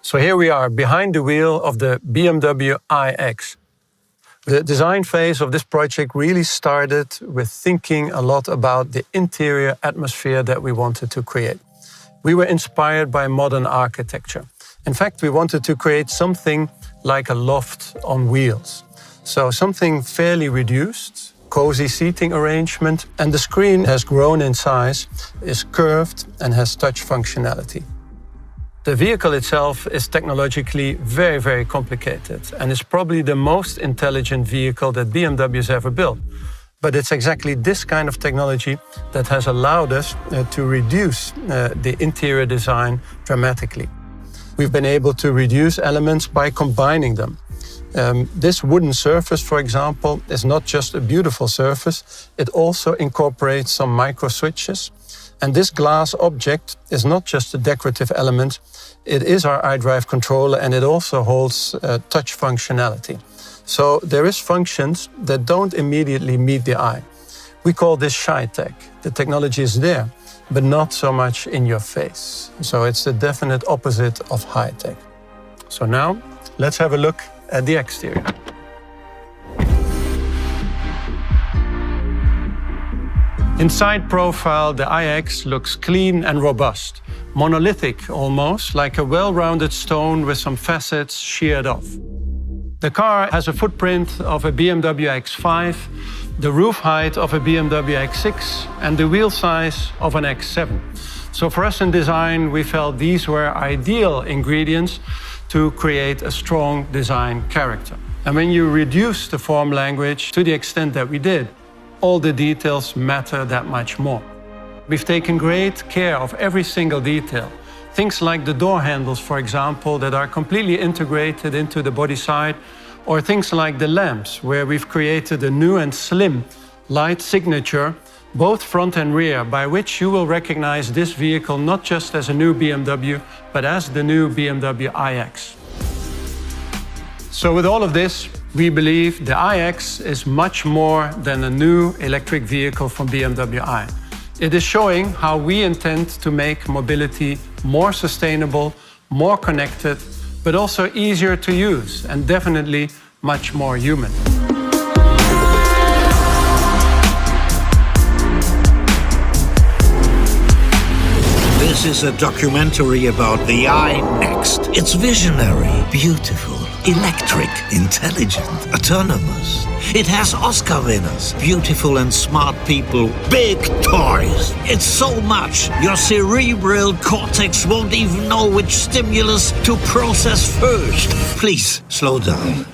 So here we are behind the wheel of the BMW iX. The design phase of this project really started with thinking a lot about the interior atmosphere that we wanted to create. We were inspired by modern architecture. In fact, we wanted to create something like a loft on wheels. So something fairly reduced, cozy seating arrangement, and the screen has grown in size, is curved and has touch functionality. The vehicle itself is technologically very, very complicated and is probably the most intelligent vehicle that BMW has ever built. But it's exactly this kind of technology that has allowed us to reduce the interior design dramatically. We've been able to reduce elements by combining them. This wooden surface, for example, is not just a beautiful surface, it also incorporates some micro switches. And this glass object is not just a decorative element, it is our iDrive controller and it also holds touch functionality. So there is functions that don't immediately meet the eye. We call this shy tech. The technology is there, but not so much in your face. So it's the definite opposite of high tech. So now, let's have a look at the exterior. Inside profile, the iX looks clean and robust, monolithic almost, like a well-rounded stone with some facets sheared off. The car has a footprint of a BMW X5, the roof height of a BMW X6, and the wheel size of an X7. So for us in design, we felt these were ideal ingredients to create a strong design character. And when you reduce the form language to the extent that we did, all the details matter that much more. We've taken great care of every single detail. Things like the door handles, for example, that are completely integrated into the body side, or things like the lamps, where we've created a new and slim light signature, both front and rear, by which you will recognize this vehicle not just as a new BMW, but as the new BMW iX. So with all of this, we believe the iX is much more than a new electric vehicle from BMW i. It is showing how we intend to make mobility more sustainable, more connected, but also easier to use and definitely much more human. This is a documentary about the iNext. It's visionary, beautiful, electric, intelligent, autonomous. It has Oscar winners, beautiful and smart people, big toys. It's so much, your cerebral cortex won't even know which stimulus to process first. Please, slow down.